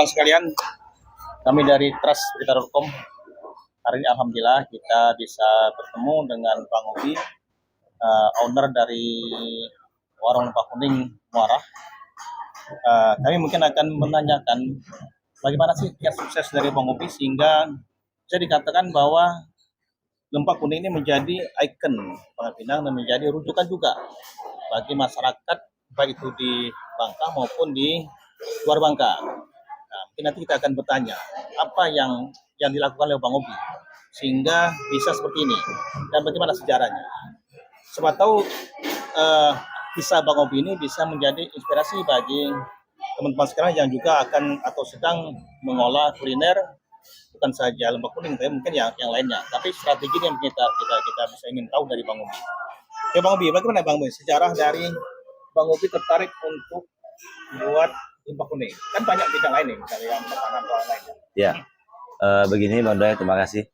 teman-teman sekalian, kami dari trustberita.com. Hari ini alhamdulillah kita bisa bertemu dengan Bang Obi, owner dari warung Lempah Kuning Muara. Kami mungkin akan menanyakan bagaimana sih kiat sukses dari Bang Obi sehingga bisa dikatakan bahwa Lempah Kuning ini menjadi ikon Bangka Pinang dan menjadi rujukan juga bagi masyarakat baik itu di Bangka maupun di luar Bangka. Nah, mungkin nanti kita akan bertanya apa yang dilakukan oleh Bang Obi sehingga bisa seperti ini dan bagaimana sejarahnya. Siapa tahu kisah Bang Obi ini bisa menjadi inspirasi bagi teman-teman sekarang yang juga akan atau sedang mengolah kuliner bukan saja Lempah Kuning tapi mungkin yang lainnya. Tapi strategi yang kita bisa ingin tahu dari Bang Obi. Oke Bang Obi, bagaimana Bang Obi sejarah dari Bang Obi tertarik untuk buat Lempah Kuning? Kan banyak bidang lain nih, misalnya yang makanan atau lainnya. Ya, begini Bang Doy, terima kasih.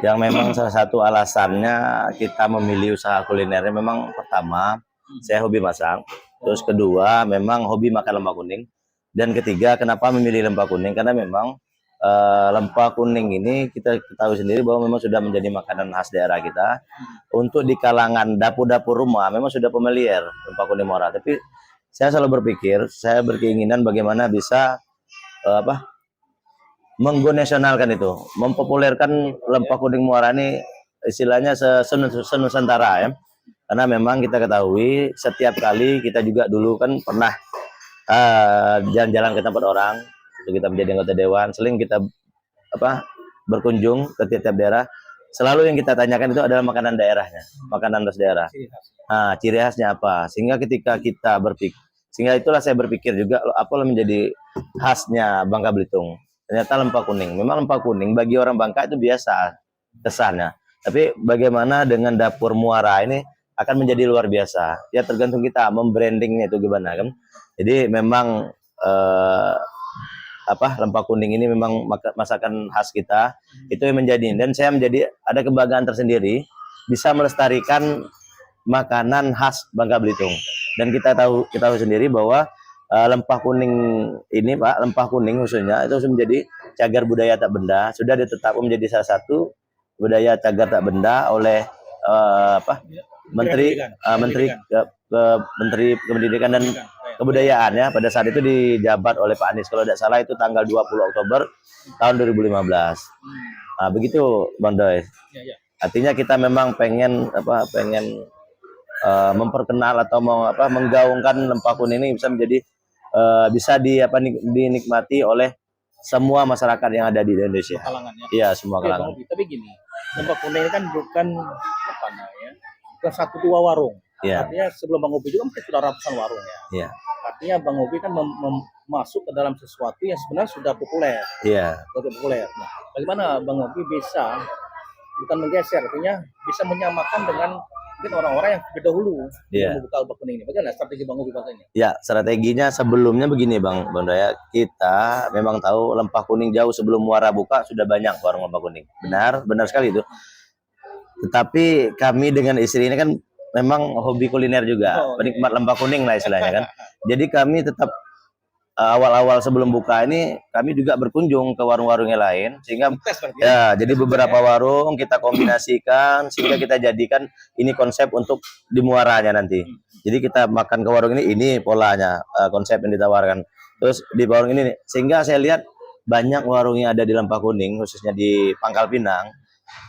Yang memang salah satu alasannya kita memilih usaha kulinernya memang pertama, saya hobi masak. Terus kedua, memang hobi makan lempah kuning. Dan ketiga, kenapa memilih lempah kuning? Karena memang lempah kuning ini kita tahu sendiri bahwa memang sudah menjadi makanan khas daerah kita. Untuk di kalangan dapur-dapur rumah memang sudah familiar lempah kuning Muara. Tapi saya selalu berpikir, saya berkeinginan bagaimana bisa menggonasionalkan itu, mempopulerkan lempah kuning Muara ini istilahnya senusantara ya. Karena memang kita ketahui setiap kali kita juga dulu kan pernah jalan-jalan ke tempat orang, kita menjadi anggota dewan, sering kita berkunjung ke tiap-tiap daerah. Selalu yang kita tanyakan itu adalah makanan daerahnya, makanan khas daerah. Nah, ciri khasnya apa? Sehingga ketika kita sehingga itulah saya berpikir juga apa menjadi khasnya Bangka Belitung. Ternyata lempah kuning. Memang lempah kuning bagi orang Bangka itu biasa kesannya. Tapi bagaimana dengan dapur Muara ini akan menjadi luar biasa. Ya tergantung kita membrandingnya itu gimana kan. Jadi memang lempah kuning ini memang masakan khas kita. Itu yang menjadi, dan saya menjadi ada kebanggaan tersendiri bisa melestarikan makanan khas Bangka Belitung. Dan kita tahu sendiri bahwa lempah kuning ini Pak, lempah kuning khususnya itu menjadi cagar budaya tak benda, sudah ditetapkan menjadi salah satu budaya cagar tak benda oleh Menteri Pendidikan dan Kebudayaan ya, pada saat itu dijabat oleh Pak Anies kalau tidak salah itu tanggal 20 Oktober tahun 2015. Nah, begitu Bang Doy. Artinya kita memang pengen memperkenal atau menggaungkan lempah kuning ini bisa menjadi bisa dinikmati oleh semua masyarakat yang ada di Indonesia. Iya, semua kalangan. Tapi gini, lempah kuning ini kan bukan bukan 1-2 warung. Ya. Artinya sebelum Bang Obi juga mungkin sudah ratusan warung ya. Iya. Artinya Bang Obi kan masuk ke dalam sesuatu yang sebenarnya sudah populer. Iya. Sudah populer. Nah, bagaimana Bang Obi bisa bukan menggeser, artinya bisa menyamakan dengan mungkin orang-orang yang terdahulu yang membuka lempah kuning ini. Bagaimana strategi Bang Obi ini? Ya, strateginya sebelumnya begini Bang Daya, kita memang tahu lempah kuning jauh sebelum Muara buka sudah banyak warung lempah kuning. Benar sekali itu. Tetapi kami dengan istri ini kan memang hobi kuliner juga, penikmat lempah kuning lah istilahnya kan. Jadi kami tetap awal-awal sebelum buka ini kami juga berkunjung ke warung-warung yang lain sehingga jadi beberapa warung kita kombinasikan sehingga kita jadikan ini konsep untuk di Muaranya nanti. Jadi kita makan ke warung ini polanya, konsep yang ditawarkan. Terus di warung ini sehingga saya lihat banyak warung yang ada di Lempah Kuning khususnya di Pangkal Pinang,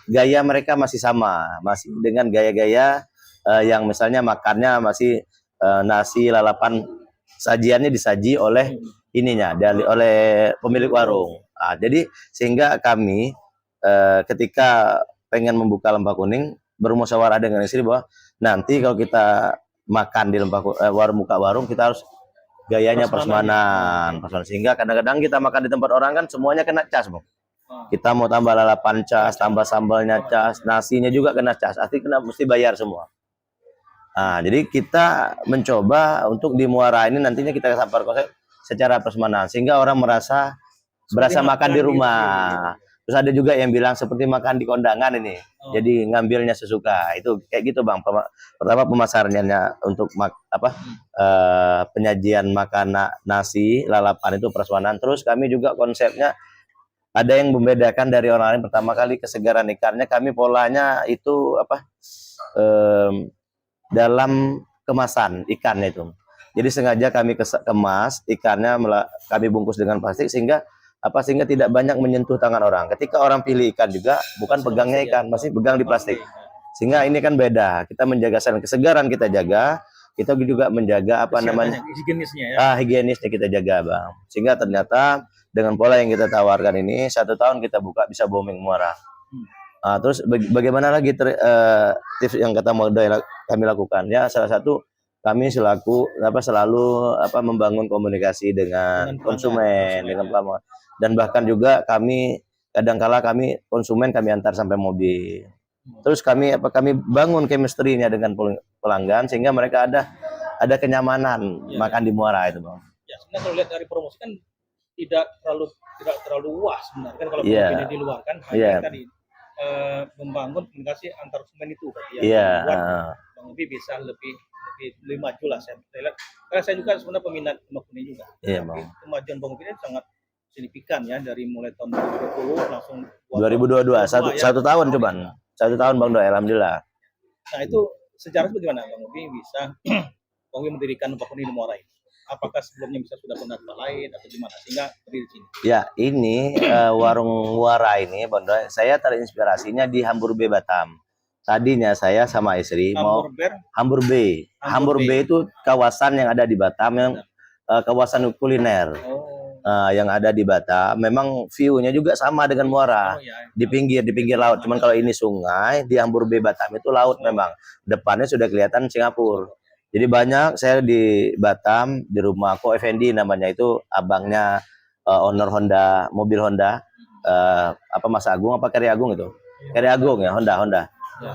gaya mereka masih sama, masih dengan gaya-gaya yang misalnya makannya masih nasi lalapan, sajiannya disaji oleh oleh pemilik warung. Nah, jadi sehingga kami ketika pengen membuka Lempah Kuning bermusyawarah dengan istri bahwa nanti kalau kita makan di warung kita harus gayanya prasmanan. Sehingga kadang-kadang kita makan di tempat orang kan semuanya kena cas, Bang. Kita mau tambah lalapan cas, tambah sambalnya cas, nasinya juga kena cas, artinya mesti bayar semua. Nah, jadi kita mencoba untuk di Muara ini nantinya kita sampar konsep secara prasmanan sehingga orang berasa makan di rumah. Terus ada juga yang bilang seperti makan di kondangan ini. Jadi ngambilnya sesuka. Itu kayak gitu Bang. Pertama pemasarannya untuk penyajian makanan nasi, lalapan itu prasmanan. Terus kami juga konsepnya ada yang membedakan dari orang lain. Pertama kali kesegaran ikannya, kami polanya itu dalam kemasan ikannya itu. Jadi sengaja kami kemas ikannya, kami bungkus dengan plastik sehingga tidak banyak menyentuh tangan orang. Ketika orang pilih ikan juga bukan pegangnya ikan, masih pegang di plastik. Sehingga ini kan beda. Kita menjaga kesegaran, kita jaga, kita juga menjaga higienisnya ya. Higienisnya kita jaga Bang. Sehingga ternyata dengan pola yang kita tawarkan ini 1 tahun kita buka bisa booming Muara. Terus bagaimana lagi tips yang kami lakukan ya, salah satu kami selalu membangun komunikasi dengan konsumen, dengan pelanggan, dan bahkan juga kami kadangkala konsumen kami antar sampai mobil. Terus kami bangun chemistry-nya dengan pelanggan sehingga mereka ada kenyamanan makan di Muara itu Bang. Ya, sebenarnya kalau lihat dari promosi kan tidak terlalu luas sebenarnya kan kalau ini di luar kan hanya tadi membangun komunikasi antar konsumen itu Bang Ubi bisa lebih maju lah saya lihat. Karena saya juga sebenarnya peminat Makuni juga. Kemajuan Bang Ubi ini sangat signifikan ya, dari mulai tahun 2020 langsung 2022 satu tahun cuman. 1 tahun Bang Doi, alhamdulillah. Nah, itu sejarah bagaimana Bang Ubi bisa Bang Ubi mendirikan Makuni di Muara ini? Apakah sebelumnya sudah pernah tempat lain atau gimana sehingga berdiri di sini? Ya, ini warung Muara ini, Bang Doi, saya terinspirasinya di Hamburbe Batam. Tadinya saya sama istri mau Hamburbe. Hamburbe itu kawasan yang ada di Batam, yang kawasan kuliner. Yang ada di Batam. Memang view-nya juga sama dengan Muara. Di pinggir laut. Cuman kalau ini sungai, di Hamburbe Batam itu laut memang. Depannya sudah kelihatan Singapura. Jadi banyak saya di Batam, di rumah Ko Effendi namanya, itu abangnya owner Honda, mobil Honda, Mas Agung Keri Agung itu? Keri Agung ya, Honda. Ya.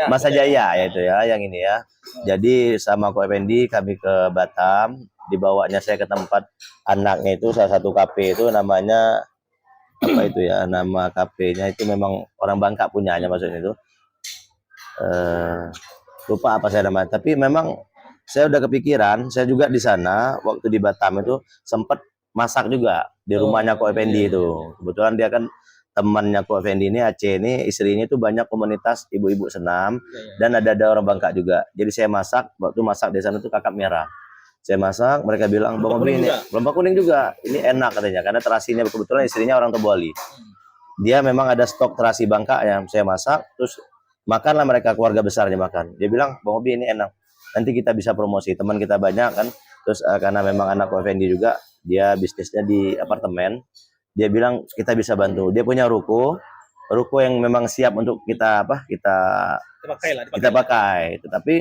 Mas Jaya ya itu ya, yang ini ya. Jadi sama Ko Effendi kami ke Batam, dibawanya saya ke tempat anaknya itu, salah satu kafe itu namanya nama kafenya itu memang orang Bangka punyanya maksudnya itu. Lupa apa saya namanya, tapi memang saya udah kepikiran. Saya juga di sana waktu di Batam itu sempat masak juga di rumahnya Ko Effendi itu. Kebetulan dia kan temannya Ko Effendi ini, Aceh ini, istrinya itu banyak komunitas ibu-ibu senam dan ada orang Bangka juga. Jadi saya masak, waktu masak di sana itu kakap merah. Saya masak, mereka bilang Bang Ubi ini lomba kuning juga, ini enak katanya karena terasinya kebetulan istrinya orang Tobuali. Dia memang ada stok terasi Bangka yang saya masak, terus makanlah mereka, keluarga besarnya makan. Dia bilang Bang Ubi ini enak, nanti kita bisa promosi, teman kita banyak kan. Terus karena memang anak Ko Effendi juga, dia bisnisnya di apartemen, dia bilang kita bisa bantu. Dia punya ruko yang memang siap untuk kita pakai. Tetapi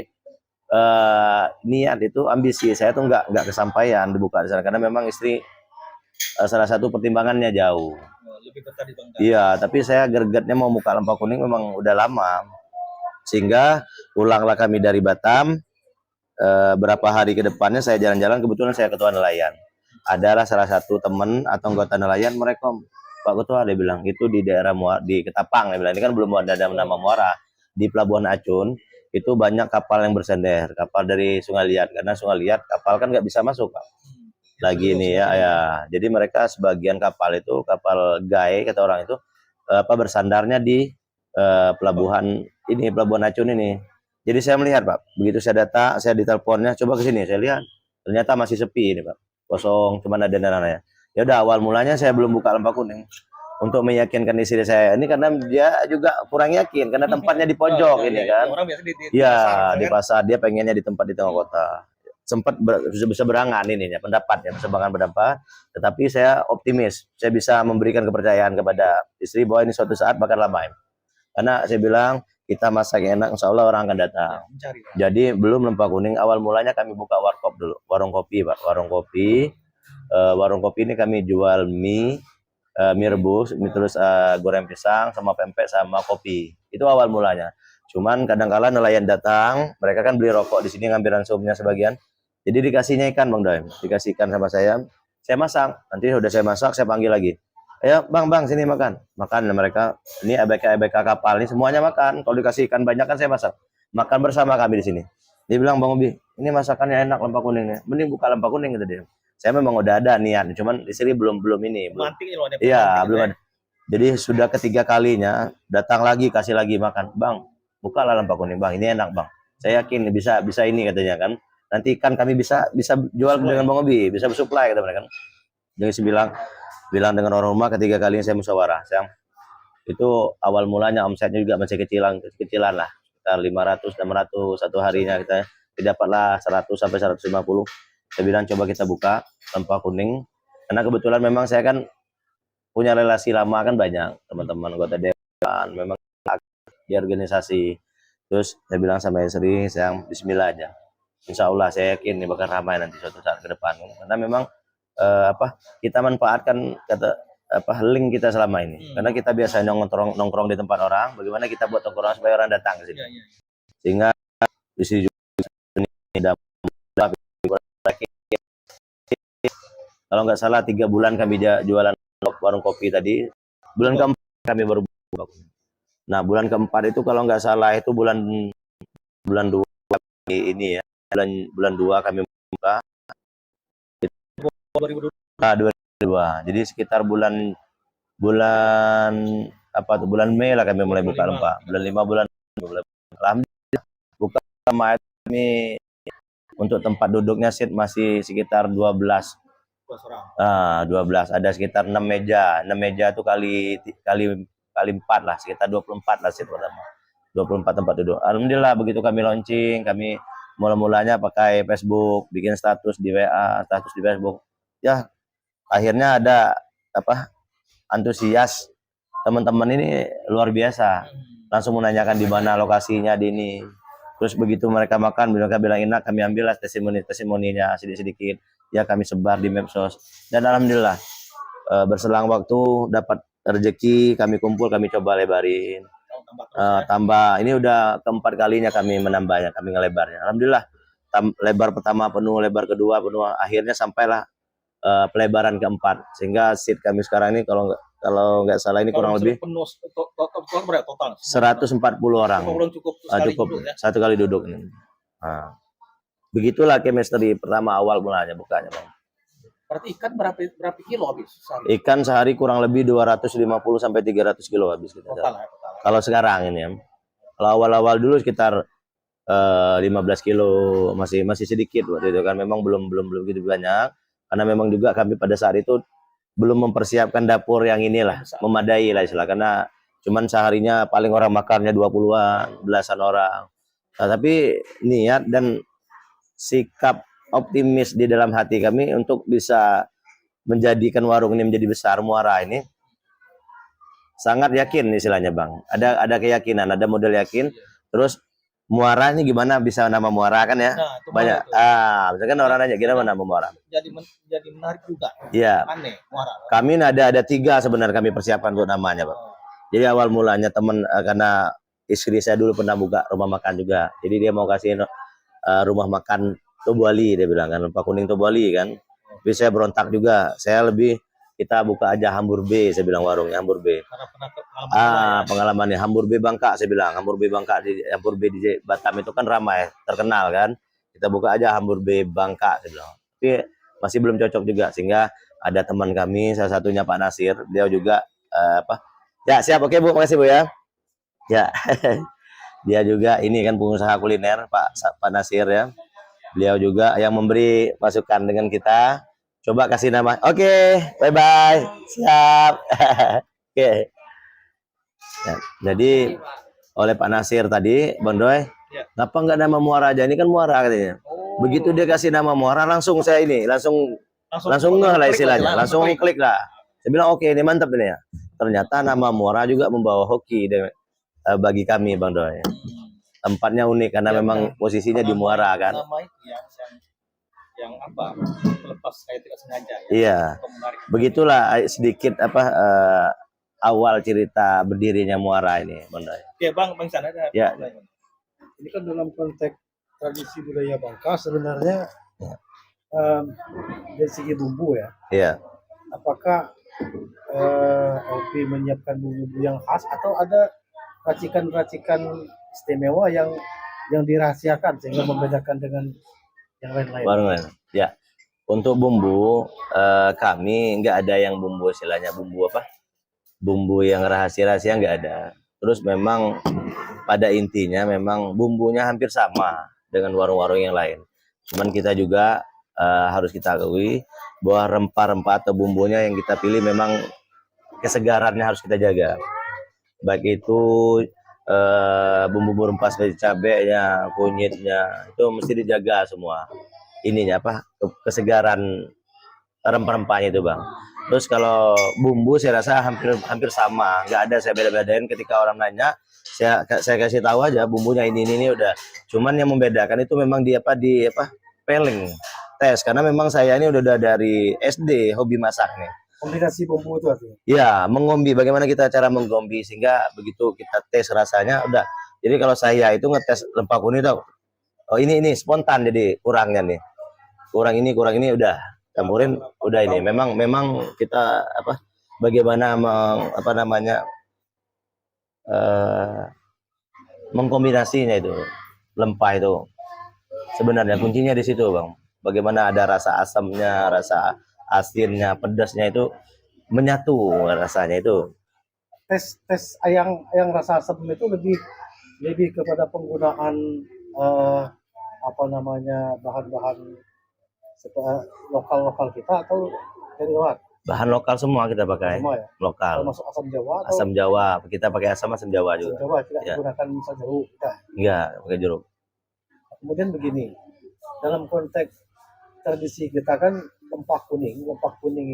niat itu, ambisi saya tuh nggak kesampaian dibuka di sana karena memang istri salah satu pertimbangannya jauh. Lebih betah di Bangka. Iya, tapi saya gregetnya mau buka Lempah Kuning memang udah lama. Sehingga pulanglah kami dari Batam, berapa hari ke depannya saya jalan-jalan, kebetulan saya ketua nelayan. Adalah salah satu teman atau anggota nelayan, mereka Pak Ketua, dia bilang itu di daerah di Ketapang, dia bilang ini kan belum ada nama Muara, di Pelabuhan Acun itu banyak kapal yang bersender, kapal dari Sungai Liat, karena Sungai Liat kapal kan nggak bisa masuk Pak. Lagi ini ya. Jadi mereka sebagian kapal itu kapal gai kata orang itu bersandarnya di pelabuhan Acun ini. Jadi saya melihat Pak, begitu saya diteleponnya, coba ke sini, saya lihat ternyata masih sepi ini Pak. Kosong, cuma ada dananya. Ya udah, awal mulanya saya belum buka Lempah Kuning untuk meyakinkan istri saya ini, karena dia juga kurang yakin karena tempatnya di pojok ini kan. Orang biasa di pasar, dia pengennya di tempat di tengah kota. Sempat bisa berangan ini ya, pendapatnya, berseberangan pendapat, tetapi saya optimis saya bisa memberikan kepercayaan kepada istri bahwa ini suatu saat bakal ramai. Karena saya bilang kita masak enak, insya Allah orang akan datang. Jadi belum Lempah Kuning, awal mulanya kami buka warkop dulu, warung kopi Pak, warung kopi ini kami jual mie rebus, terus goreng pisang sama pempek sama kopi. Itu awal mulanya. Cuman kadang-kala nelayan datang, mereka kan beli rokok di sini, ngambil ransumnya sebagian. Jadi dikasihnya ikan Bang Doi, dikasih ikan sama saya masak. Nanti udah saya masak, saya panggil lagi. Ya bang sini makan. Makan mereka. Ini ABK kapal ini semuanya makan. Kalau dikasih ikan banyak kan saya masak. Makan bersama kami di sini. Dia bilang Bang Obi, ini masakannya enak lempak kuningnya. Mending buka lempak kuning kata dia. Saya memang udah ada niat, cuman istri belum ini. Belum. Manting loh, ada Iya pemantik belum ya. ada. Jadi sudah ketiga kalinya datang lagi kasih lagi makan. Bang, bukalah lempak kuning bang. Ini enak bang. Saya yakin bisa ini katanya kan. Nanti kan kami bisa jual dengan Bang Obi, bisa bersuplai kata mereka kan. Jadi saya bilang dengan orang rumah ketiga kalinya saya musyawarah. Saya itu awal mulanya omsetnya juga masih kecilan lah, sekitar 500 600 satu harinya kita dapatlah 100 sampai 150. Saya bilang coba kita buka lempak kuning karena kebetulan memang saya kan punya relasi lama kan banyak teman-teman anggota dewan memang di organisasi. Terus saya bilang sama istri saya bismillah aja, insya Allah saya yakin ini bakal ramai nanti suatu saat ke depan karena memang kita manfaatkan link kita selama ini karena kita biasa nongkrong di tempat orang, bagaimana kita buat nongkrong supaya orang datang ke sini sehingga di sini juga kalau nggak salah 3 bulan kami jualan warung kopi tadi, bulan keempat kami baru buka. Nah bulan keempat itu kalau nggak salah itu bulan 2 ini ya, bulan 2 kami buka 2002. Jadi sekitar bulan Mei lah kami mulai buka lempak. Bulan 5 alhamdulillah buka sama kami untuk tempat duduknya seat masih sekitar 12 orang. 12 ada sekitar 6 meja. 6 meja itu kali 4 lah, sekitar 24 lah seat pertama. 24 tempat duduk. Alhamdulillah begitu kami launching, kami mulanya pakai Facebook, bikin status di WA, status di Facebook. Ya, akhirnya ada antusias teman-teman ini luar biasa. Langsung menanyakan di mana lokasinya di ini. Terus begitu mereka makan, mereka bilang enak, kami ambillah testimoninya sedikit-sedikit. Ya kami sebar di medsos. Dan alhamdulillah berselang waktu dapat rezeki, kami kumpul, kami coba lebarin. Tambah ini udah keempat kalinya kami menambahnya, kami ngelebarnya. Alhamdulillah lebar pertama penuh, lebar kedua penuh, akhirnya sampailah pelebaran keempat sehingga seat kami sekarang ini kalau nggak salah ini kurang lebih penuh total 140 orang. Cukup ya? Satu kali duduk ini. Nah, begitulah chemistry pertama awal mulanya bukanya bang. Berarti ikan berapa kilo habis sehari? Ikan sehari kurang lebih 250 sampai 300 kilo habis kita. Total. Kalau sekarang ini ya. Kalau awal-awal dulu sekitar 15 kilo, masih sedikit waktu itu kan, memang belum begitu banyak karena memang juga kami pada saat itu belum mempersiapkan dapur yang inilah memadai lah istilah, karena cuman seharinya paling orang makannya 20-an, belasan orang. Nah, tapi niat dan sikap optimis di dalam hati kami untuk bisa menjadikan warung ini menjadi besar, Muara ini sangat yakin istilahnya bang. Ada keyakinan, ada model yakin. Terus Muara ini gimana bisa nama Muara kan ya? Nah, banyak. Misalkan orang nanya gimana nama Muara. Jadi menarik juga. Iya. Aneh Muara. Kami ada 3 sebenarnya kami persiapkan untuk namanya bang. Jadi awal mulanya teman karena istri saya dulu pernah buka rumah makan juga. Jadi dia mau kasih rumah makan Tobuali, dia bilang kan, lempak kuning Tobuali kan. Tapi saya berontak juga. Kita buka aja Hambur B, saya bilang warungnya Hambur B. Pengalamannya Hambur B Bangka, saya bilang Hambur B Bangka di Batam itu kan ramai, terkenal kan. Kita buka aja Hambur B Bangka, saya bilang. Tapi masih belum cocok juga, sehingga ada teman kami, salah satunya Pak Nasir, beliau juga ya siap, oke Bu, makasih Bu ya. Ya, dia juga ini kan pengusaha kuliner Pak Nasir ya. Beliau juga yang memberi masukan dengan kita. Coba kasih nama. Oke, bye-bye. Siap. Oke. Ya, jadi oleh Pak Nasir tadi, Bang Doy, kenapa nggak nama Muara aja? Ini kan Muara katanya. Begitu dia kasih nama Muara, langsung saya ini, langsung ngeh lah istilahnya. Langsung klik lah. Saya bilang oke, ini mantap ini ya. Ternyata nama Muara juga membawa hoki bagi kami, Bang Doy. Tempatnya unik karena memang posisinya di Muara kan. Nama yang terlepas kayak tidak sengaja. Iya. Begitulah sedikit awal cerita berdirinya Muara ini, Bang Doy. Ya Bang sana ada. Ya. Ini kan dalam konteks tradisi budaya Bangka sebenarnya dari segi bumbu ya. Iya. Apakah LP menyiapkan bumbu yang khas atau ada racikan-racikan istimewa yang dirahasiakan sehingga membedakan dengan yang lain-lain. Baru ya. Untuk bumbu kami nggak ada yang bumbu istilahnya bumbu apa? Bumbu yang rahasia-rahasia nggak ada. Terus memang pada intinya memang bumbunya hampir sama dengan warung-warung yang lain. Cuman kita juga harus kita akui bahwa rempah-rempah atau bumbunya yang kita pilih memang kesegarannya harus kita jaga. Baik itu bumbu rempah seperti cabenya, kunyitnya itu mesti dijaga semua. Ininya apa kesegaran rempah-rempahnya itu bang. Terus kalau bumbu saya rasa hampir sama, nggak ada saya beda-bedain. Ketika orang nanya, saya kasih tahu aja bumbunya ini udah. Cuman yang membedakan itu memang di peling tes karena memang saya ini udah dari SD hobi masak nih. Kombinasi bumbu itu artinya. Ya, mengombi. Bagaimana kita cara menggombi sehingga begitu kita tes rasanya udah. Jadi kalau saya itu ngetes rempah kuning tuh, oh ini spontan jadi kurangnya nih. Kurang ini udah campurin udah ini. Memang kita bagaimana mengkombinasinya itu lempah itu. Sebenarnya kuncinya di situ, Bang. Bagaimana ada rasa asamnya, rasa asinnya, pedasnya itu menyatu rasanya itu. Tes yang rasa asam itu lebih kepada penggunaan bahan-bahan lokal kita atau dari luar? Bahan lokal semua kita pakai. Semua ya? Lokal. Termasuk asam Jawa atau Asam Jawa. Kita pakai asam Jawa asam juga. Jawa tidak Ya. menggunakan asam jeruk kita. Enggak, pakai jeruk. Kemudian begini, dalam konteks tradisi kita kan lempah kuning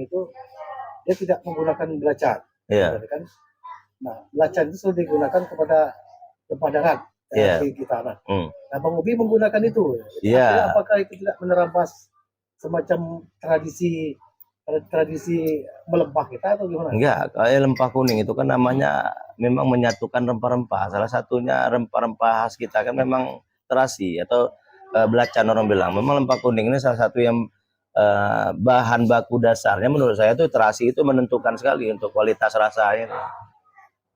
itu dia tidak menggunakan belacan, Iya. kan? Nah, belacan itu sudah digunakan kepada lempah darat Iya. di kita. Nah, Hmm. Bang Ubi menggunakan itu. Iya. Artinya apakah itu tidak menerampas semacam tradisi melempah kita atau gimana? Enggak, kayak lempah kuning itu kan namanya memang menyatukan rempah-rempah. Salah satunya rempah-rempah khas kita kan memang terasi atau belacan orang bilang. Memang lempah kuning ini salah satu yang bahan baku dasarnya menurut saya itu terasi itu menentukan sekali untuk kualitas rasanya.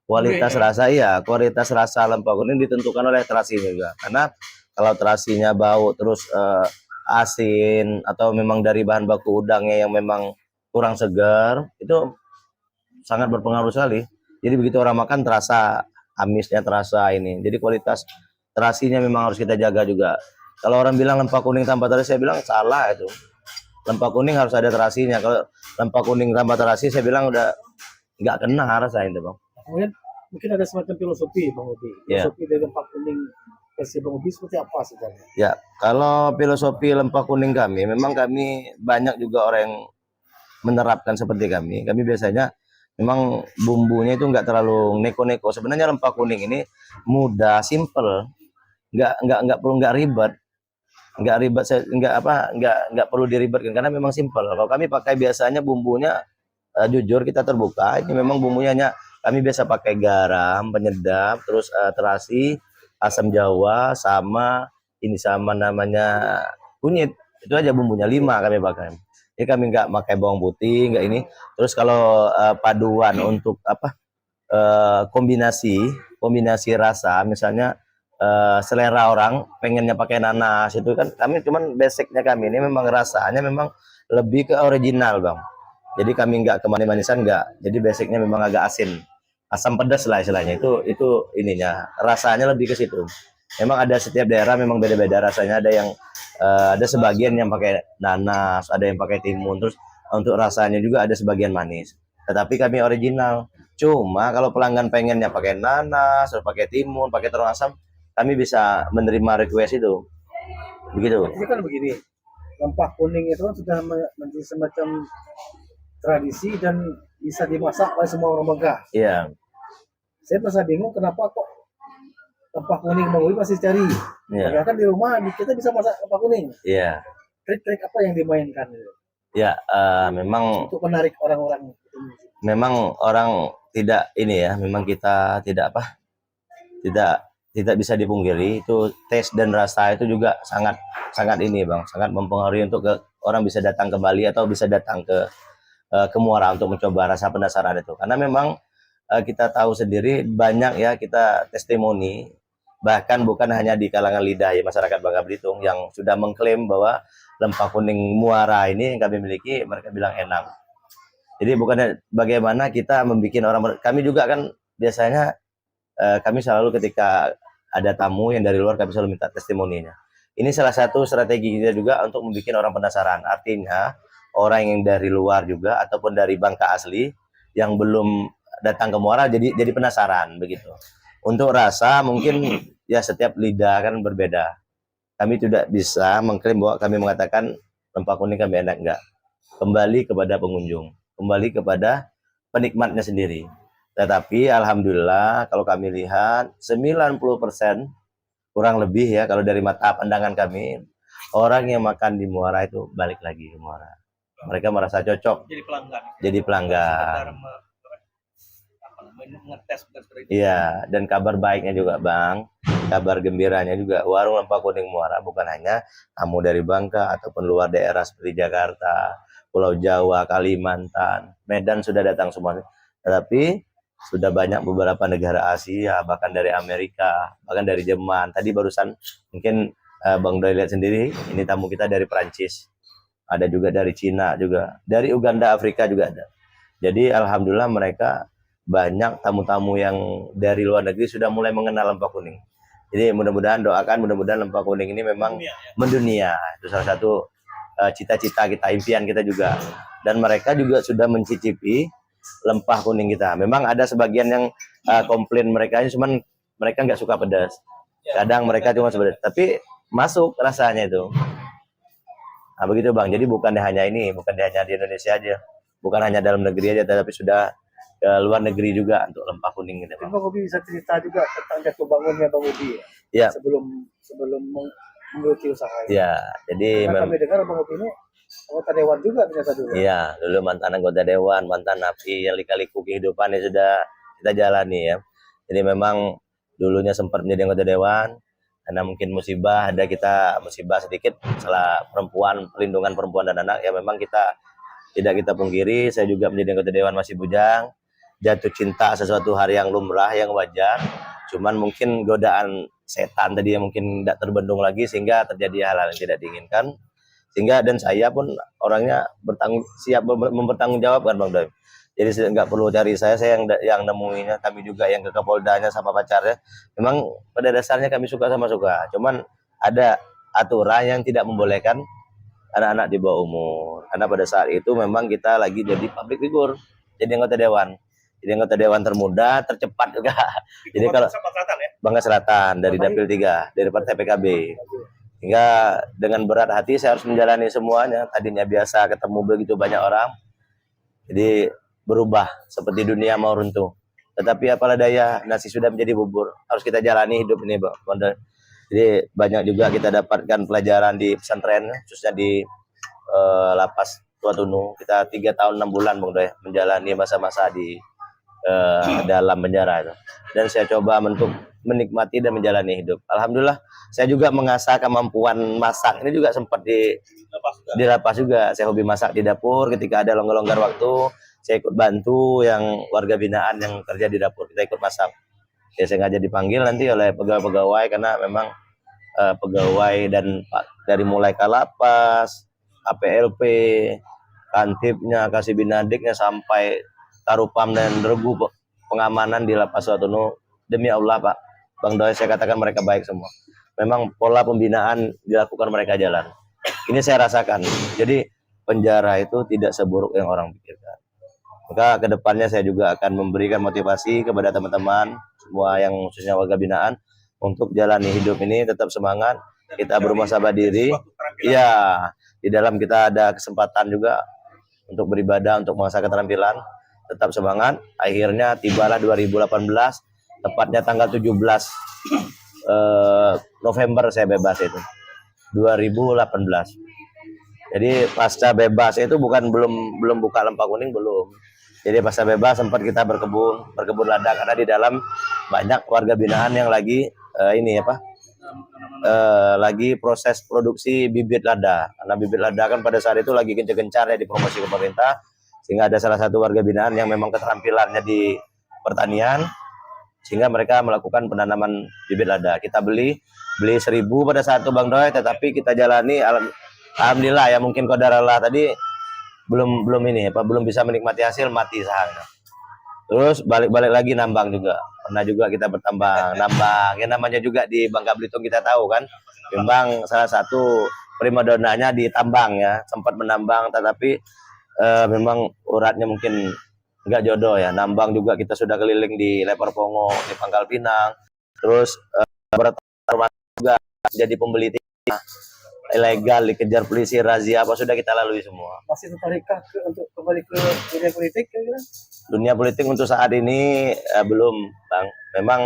Kualitas rasa kualitas rasa lempah kuning ditentukan oleh terasinya juga. Karena kalau terasinya bau terus asin atau memang dari bahan baku udangnya yang memang kurang segar, itu sangat berpengaruh sekali. Jadi begitu orang makan terasa amisnya, terasa ini. Jadi kualitas terasinya memang harus kita jaga juga. Kalau orang bilang lempah kuning tanpa terasi, saya bilang salah itu. Lempah kuning harus ada terasinya. Kalau lempah kuning tanpa terasi, saya bilang udah nggak kena rasanya itu, Bang. Kemudian mungkin ada semacam filosofi Bang Ubi. Ya. Filosofi dari lempah kuning versi Bang Ubi seperti apa sebenarnya? Ya, kalau filosofi lempah kuning kami, memang kami banyak juga orang yang menerapkan seperti kami. Kami biasanya memang bumbunya itu nggak terlalu neko-neko. Sebenarnya lempah kuning ini mudah, simple, nggak perlu nggak ribet, nggak perlu diribetkan karena memang simple. Kalau kami pakai biasanya bumbunya jujur kita terbuka, ini memang bumbunya hanya kami biasa pakai garam, penyedap, terus terasi, asam Jawa, sama namanya kunyit. Itu aja bumbunya 5 kami pakai. Jadi kami nggak pakai bawang putih, nggak ini. Terus kalau paduan untuk kombinasi rasa, misalnya selera orang pengennya pakai nanas itu kan kami cuman basicnya kami ini memang rasanya memang lebih ke original bang. Jadi kami nggak kemanis-manisan nggak. Jadi basicnya memang agak asin, asam pedas lah istilahnya itu ininya rasanya lebih ke situ. Memang ada setiap daerah memang beda-beda rasanya. Ada yang ada sebagian yang pakai nanas, ada yang pakai timun. Terus untuk rasanya juga ada sebagian manis. Tetapi kami original. Cuma kalau pelanggan pengennya pakai nanas, atau pakai timun, pakai terong asam, kami bisa menerima request itu. Begitu. Ini kan begini, lempah kuning itu kan sudah menjadi semacam tradisi dan bisa dimasak oleh semua orang Bangka. Iya. Saya merasa bingung kenapa kok lempah kuning Bang Ubi masih cari. Iya. Padahal kan di rumah kita bisa masak lempah kuning. Iya. Trik-trik apa yang dimainkan itu Ya, memang untuk menarik orang-orang? memang orang tidak ini ya, memang kita tidak bisa dipungkiri itu tes dan rasa itu juga sangat ini bang, sangat mempengaruhi untuk orang bisa datang kembali atau bisa datang ke ke Muara untuk mencoba rasa penasaran itu. Karena memang kita tahu sendiri banyak ya kita testimoni, bahkan bukan hanya di kalangan lidah ya masyarakat Bangka Belitung yang sudah mengklaim bahwa lempah kuning Muara ini yang kami miliki, mereka bilang enak. Jadi bukannya bagaimana kita membuat orang, kami juga kan biasanya kami selalu ketika ada tamu yang dari luar kami selalu minta testimoninya. Ini salah satu strategi kita juga untuk membuat orang penasaran. Artinya orang yang dari luar juga ataupun dari Bangka asli yang belum datang ke Muara jadi penasaran begitu. Untuk rasa mungkin ya setiap lidah kan berbeda. Kami tidak bisa mengklaim bahwa kami mengatakan lempah kuning kami enak, enggak. Kembali kepada pengunjung, kembali kepada penikmatnya sendiri. Tetapi alhamdulillah kalau kami lihat 90% kurang lebih ya kalau dari mata pandangan kami, orang yang makan di Muara itu balik lagi ke Muara. Mereka merasa cocok. Jadi pelanggan. Jadi pelanggan. Ngetes Iya, dan kabar baiknya juga Bang, kabar gembiranya juga warung lempah kuning Muara bukan hanya tamu dari Bangka ataupun luar daerah seperti Jakarta, Pulau Jawa, Kalimantan, Medan sudah datang semua. Tetapi sudah banyak beberapa negara Asia, bahkan dari Amerika, bahkan dari Jerman. Tadi barusan mungkin Bang Doi lihat sendiri, ini tamu kita dari Prancis, ada juga dari Cina juga, dari Uganda, Afrika juga ada. Jadi alhamdulillah mereka banyak tamu-tamu yang dari luar negeri sudah mulai mengenal lempah kuning. Jadi mudah-mudahan doakan, mudah-mudahan lempah kuning ini memang mendunia. Itu salah satu cita-cita kita, impian kita juga. Dan mereka juga sudah mencicipi lempah kuning kita. Memang ada sebagian yang komplain mereka, cuman mereka nggak suka pedas. Kadang mereka cuma sepedas, tapi masuk rasanya itu. Nah begitu Bang. Jadi bukan hanya ini, bukan hanya di Indonesia aja, bukan hanya dalam negeri aja, tapi sudah ke luar negeri juga untuk lempah kuning ini. Bang Ubi bisa cerita juga tentang jatuh bangunnya Bang Ubi ya? Sebelum menggeluti usaha ini. Ya, jadi kami dengar Bang Ubi ini anggota dewan juga ternyata dulu. Iya, dulu mantan anggota dewan, mantan napi yang lika-liku kehidupan yang sudah kita jalani ya. Jadi memang dulunya sempat menjadi anggota dewan, karena mungkin musibah, ada kita musibah sedikit masalah perempuan, perlindungan perempuan dan anak, ya memang kita tidak kita pungkiri, saya juga menjadi anggota dewan masih bujang, jatuh cinta sesuatu hari yang lumrah, yang wajar, cuman mungkin godaan setan tadi yang mungkin tidak terbendung lagi sehingga terjadi hal-hal yang tidak diinginkan. Sehingga dan saya pun orangnya siap mempertanggungjawabkan Bang Doi. Jadi nggak perlu cari saya yang nemuinya, kami juga yang ke Kapoldanya sama pacarnya. Memang pada dasarnya kami suka sama suka. Cuman ada aturan yang tidak membolehkan anak-anak di bawah umur. Karena pada saat itu memang kita lagi jadi public figure, jadi anggota dewan. Jadi anggota dewan termuda, tercepat juga. Jadi kalau Bangka Selatan dari Dapil 3, dari Partai PKB. Hingga dengan berat hati saya harus menjalani semuanya. Tadinya biasa ketemu begitu banyak orang, jadi berubah seperti dunia mau runtuh. Tetapi apalah daya, nasi sudah menjadi bubur. Harus kita jalani hidup ini, Bang. Jadi banyak juga kita dapatkan pelajaran di pesantren, khususnya di Lapas Tua Tunu. Kita 3 tahun 6 bulan Bang Doy menjalani masa-masa di dalam penjara itu. Dan saya coba untuk menikmati dan menjalani hidup. Alhamdulillah saya juga mengasah kemampuan masak. Ini juga sempat di lapas juga. Saya hobi masak di dapur. Ketika ada longgar-longgar waktu, saya ikut bantu yang warga binaan yang kerja di dapur. Kita ikut masak. Ya, saya sengaja dipanggil nanti oleh pegawai-pegawai karena memang pegawai dan dari mulai Kalapas, APLP, Kantipnya, Kasih Binadiknya sampai Tarupam dan Regu pengamanan di Lapas Tua Tunu. Demi Allah Pak, Bang Doi, saya katakan mereka baik semua. Memang pola pembinaan dilakukan mereka jalan. Ini saya rasakan. Jadi penjara itu tidak seburuk yang orang pikirkan. Maka kedepannya saya juga akan memberikan motivasi kepada teman-teman semua yang khususnya warga binaan untuk jalani hidup ini tetap semangat. Kita bermuhasabah diri. Iya, di dalam kita ada kesempatan juga untuk beribadah, untuk mengasah keterampilan. Tetap semangat. Akhirnya tibalah 2018, tepatnya tanggal 17 November saya bebas itu. 2018. Jadi pasca bebas itu belum buka lempah kuning, belum. Jadi pasca bebas sempat kita berkebun lada karena di dalam banyak warga binaan yang lagi lagi proses produksi bibit lada. Karena bibit lada kan pada saat itu lagi gencar-gencar ya dipromosi pemerintah. Sehingga ada salah satu warga binaan yang memang keterampilannya di pertanian, sehingga mereka melakukan penanaman bibit lada. Kita beli 1.000 pada saat itu Bang Doy, tetapi kita jalani alhamdulillah ya, mungkin qadarullah tadi belum ini apa belum bisa menikmati hasil, mati sahangnya. Terus balik lagi nambang juga. Pernah juga kita bertambang, nambang. Ya namanya juga di Bangka Belitung kita tahu kan. Memang salah satu primadonanya di tambang ya. Sempat menambang tetapi memang uratnya mungkin nggak jodoh ya. Nambang juga kita sudah keliling di Lepar Pongo, di Pangkal Pinang. Terus bertarung juga jadi pembeli timah ilegal, dikejar polisi, razia apa sudah kita lalui semua. Masih tertarikkah untuk kembali ke dunia politik kira-kira? Dunia politik untuk saat ini belum, Bang. Memang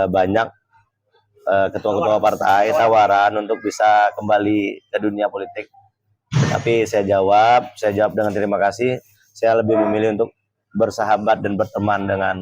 banyak ketua-ketua partai tawaran untuk bisa kembali ke dunia politik. Tapi saya jawab dengan terima kasih. Saya lebih memilih untuk bersahabat dan berteman dengan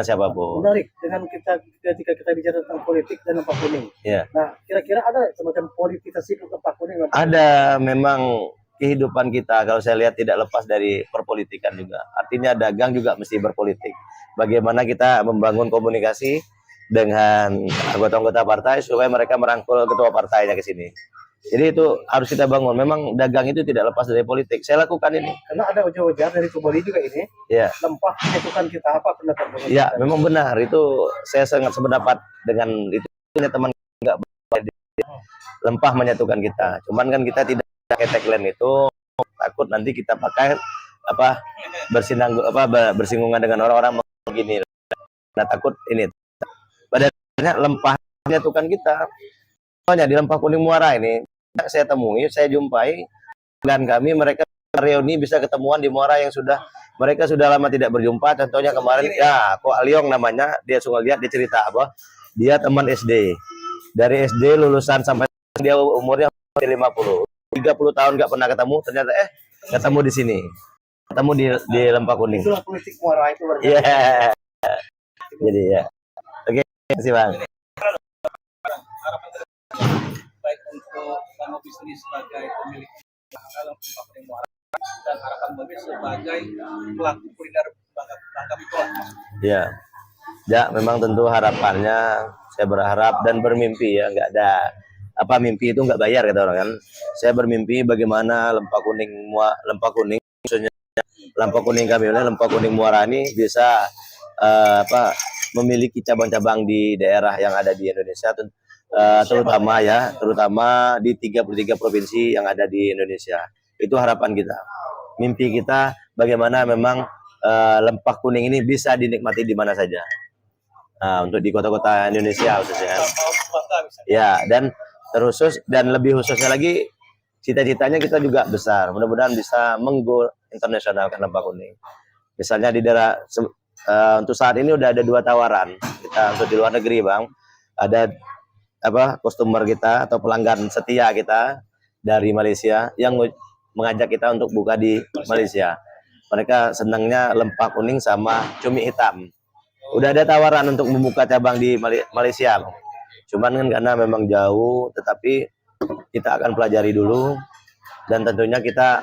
siapapun. Menarik dengan ketika kita bicara tentang politik dan lempak kuning. Ya. Nah, kira-kira ada semacam politisasi lempak kuning? Ada, memang kehidupan kita kalau saya lihat tidak lepas dari perpolitikan juga. Artinya dagang juga mesti berpolitik. Bagaimana kita membangun komunikasi dengan anggota-anggota partai supaya mereka merangkul ketua partainya ke sini. Jadi itu harus kita bangun. Memang dagang itu tidak lepas dari politik. Saya lakukan ini. Karena ada ujar-ujar dari Tubali juga ini. Ya. Lempah menyatukan kita, apa pendapat Bapak? Ya, memang benar. Itu saya sangat sependapat dengan itu. Punya teman nggak lempah menyatukan kita. Cuman kan kita tidak pakai tagline itu, takut nanti kita pakai bersinggungan dengan orang-orang begini. Nah, takut ini. Padahal lempah menyatukan kita. Soalnya di Lempah Kuning Muara ini saya temui, saya jumpai dan kami mereka reuni bisa ketemuan di Muara yang mereka sudah lama tidak berjumpa. Contohnya kemarin ya Ko Aliong namanya, dia Sungai Liat, dia cerita apa? Dia teman SD. Dari SD lulusan sampai dia umurnya 50. 30 tahun nggak pernah ketemu, ternyata ketemu di sini. Ketemu di Lempah Kuning. Itulah politik Muara itu. Iya. Jadi ya. Oke, terima kasih Bang. Baik untuk Bang Obi sendiri sebagai pemilik dalam Lempah Kuning Muara dan harapan Bobi sebagai pelaku kuliner Bangka Belitung. Ya. Ya, memang tentu harapannya saya berharap dan bermimpi ya, nggak ada mimpi itu nggak bayar kata orang kan. Saya bermimpi bagaimana Lempah Kuning khususnya Lempah Kuning kami, Lempah Kuning Muara ini bisa memiliki cabang-cabang di daerah yang ada di Indonesia, terutama di 33 provinsi yang ada di Indonesia. Itu harapan kita, mimpi kita bagaimana memang Lempah Kuning ini bisa dinikmati di mana saja. Untuk di kota-kota Indonesia khususnya. Ya, dan lebih khususnya lagi cita-citanya kita juga besar. Mudah-mudahan bisa menggo internasionalkan Lempah Kuning. Misalnya di daerah untuk saat ini udah ada 2 tawaran kita untuk di luar negeri, Bang. Ada customer kita atau pelanggan setia kita dari Malaysia yang mengajak kita untuk buka di Malaysia. Mereka senangnya Lempah Kuning sama cumi hitam. Udah ada tawaran untuk membuka cabang di Malaysia. Cuman kan karena memang jauh, tetapi kita akan pelajari dulu dan tentunya kita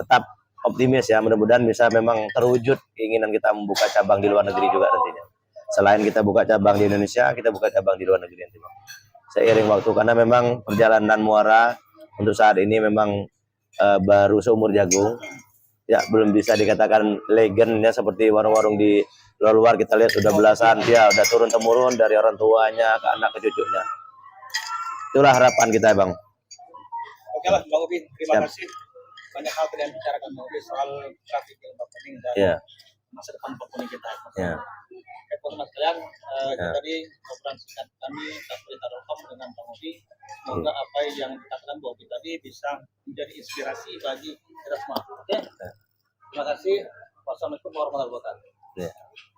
tetap optimis ya, mudah-mudahan bisa memang terwujud keinginan kita membuka cabang di luar negeri juga nantinya. Selain kita buka cabang di Indonesia, kita buka cabang di luar negeri nanti. Seiring waktu, karena memang perjalanan Muara untuk saat ini memang baru seumur jagung. Ya, belum bisa dikatakan legendnya seperti warung-warung di luar kita lihat sudah belasan, ya udah turun temurun dari orang tuanya ke anak ke cucunya. Itulah harapan kita, Bang. Oke lah, Bang Obi, terima kasih. Banyak hal yang bicarakan Bang Obi soal traffic di Lempah Kuning dan masa depan Lempah Kuning kita. Oke, teman-teman sekalian, tadi obrolan singkat kami Berita.com dengan Bang Obi. Semoga apa yang dikatakan Bang Obi tadi bisa menjadi inspirasi bagi kita semua. Oke, terima kasih. Wassalamualaikum warahmatullahi wabarakatuh.